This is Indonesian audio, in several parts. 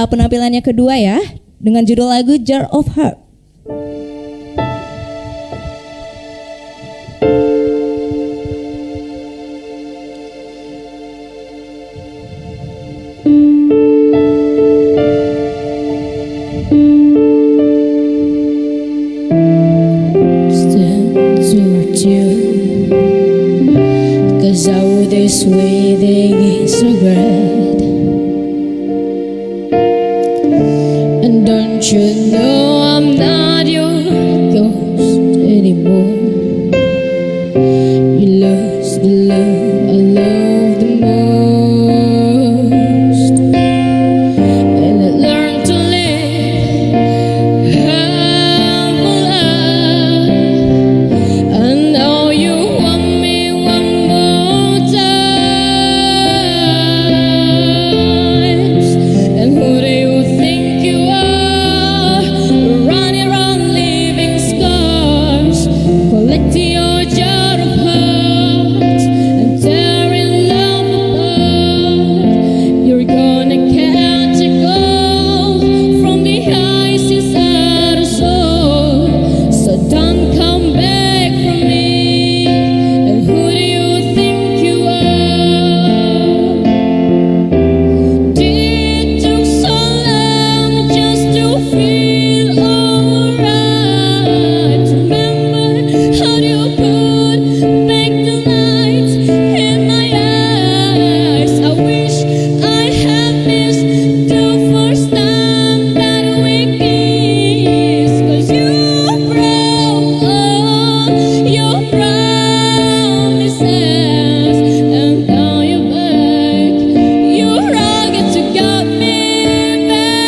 penampilannya kedua ya, dengan judul lagu Jar of Heart. Cause all this waiting is regret. And don't you know I'm not your ghost anymore. You lost the love I love the most. And I learned to live humble life. I know you want me one more time. And who do you think you are? Running around leaving scars, collecting your jar of hearts and tearing love apart. You're gonna catch a cold from the ice inside a soul. So don't come back from me. And who do you think you are? It took so long just to feel alright. Remember how you put back the light in my eyes. I wish I had missed the first time that we kissed. 'Cause you broke all your promises, and now you're back. You're rugged to got me back.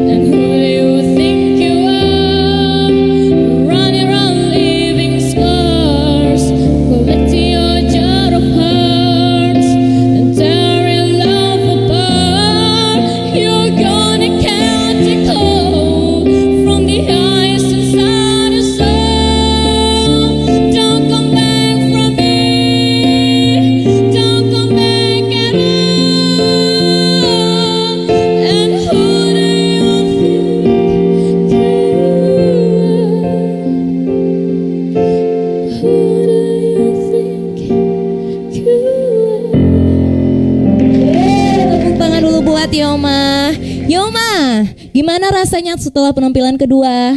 And who do you think you are? Running around leaving scars, collecting your jar of hearts and tearing love apart. You're gonna catch a cold from the ice inside a soul. Don't come back from me. Don't come back at all. And who do you think you are? Who do you think you are? Tepuk tangan dulu buat Yoma. Yoma, gimana rasanya setelah penampilan kedua?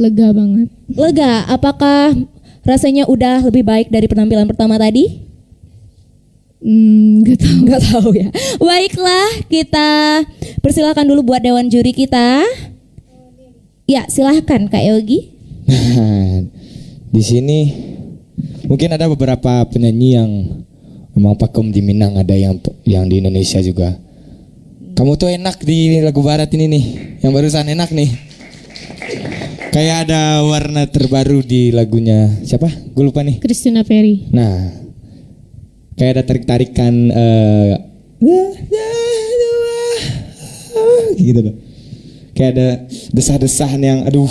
Lega banget. Lega, apakah rasanya udah lebih baik dari penampilan pertama tadi? Gak tahu. Nggak tahu ya. Baiklah, kita persilahkan dulu buat dewan juri kita. Ya, silahkan Kak Yogi. Nah, di sini mungkin ada beberapa penyanyi yang memang pakem di Minang, ada yang di Indonesia juga. Kamu tuh enak di lagu barat ini nih, yang barusan enak nih. Kayak ada warna terbaru di lagunya siapa? Gue lupa nih. Christina Perry. Nah, kayak ada tarik-tarikan gitu loh. Kayak ada desah-desahan yang aduh.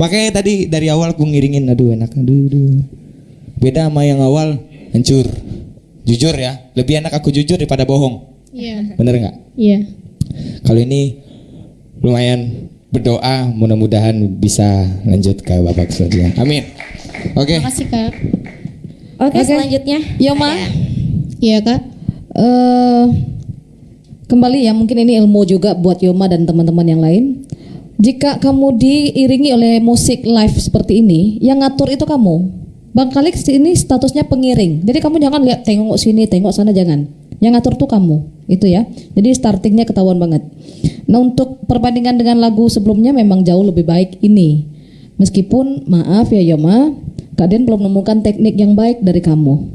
Makanya tadi dari awal aku ngiringin aduh enak aduh. Beda sama yang awal hancur. Jujur ya, lebih enak aku jujur daripada bohong. Iya. Bener nggak? Iya. Kalau ini lumayan berdoa mudah-mudahan bisa lanjut ke babak selanjutnya. Amin. Oke. Makasih Kak. Oke, selanjutnya Yoma, Iya Kak. kembali ya, mungkin ini ilmu juga buat Yoma dan teman-teman yang lain. Jika kamu diiringi oleh musik live seperti ini, yang ngatur itu kamu. Bang Kalik ini statusnya pengiring. Jadi kamu jangan lihat tengok sini, tengok sana, jangan. Yang ngatur tuh kamu, itu ya. Jadi startingnya ketahuan banget. Nah, untuk perbandingan dengan lagu sebelumnya memang jauh lebih baik ini. Meskipun maaf ya Yoma, Kak Den belum menemukan teknik yang baik dari kamu.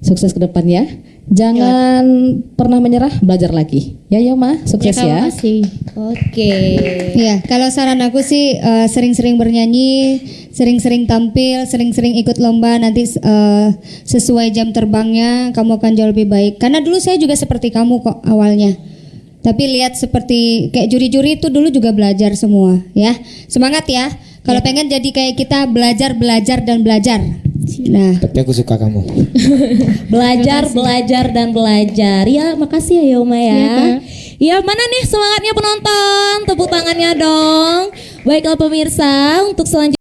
Sukses ke depan ya. Jangan pernah menyerah, belajar lagi. Ya Yoma, sukses ya. Makasih. Oke. Ya, kalau saran aku sih sering-sering bernyanyi, sering-sering tampil, sering-sering ikut lomba. Nanti sesuai jam terbangnya kamu akan jauh lebih baik. Karena dulu saya juga seperti kamu kok awalnya. Tapi lihat seperti kayak juri-juri itu dulu juga belajar semua, ya. Semangat ya. Kalau pengen jadi kayak kita, belajar dan belajar. Nah, Tapi aku suka kamu. Belajar, belajar dan belajar. Ya, makasih ya Yoma ya. Iya, Kak. Ya, mana nih semangatnya penonton? Tepuk tangannya dong. Baiklah pemirsa, untuk selanjutnya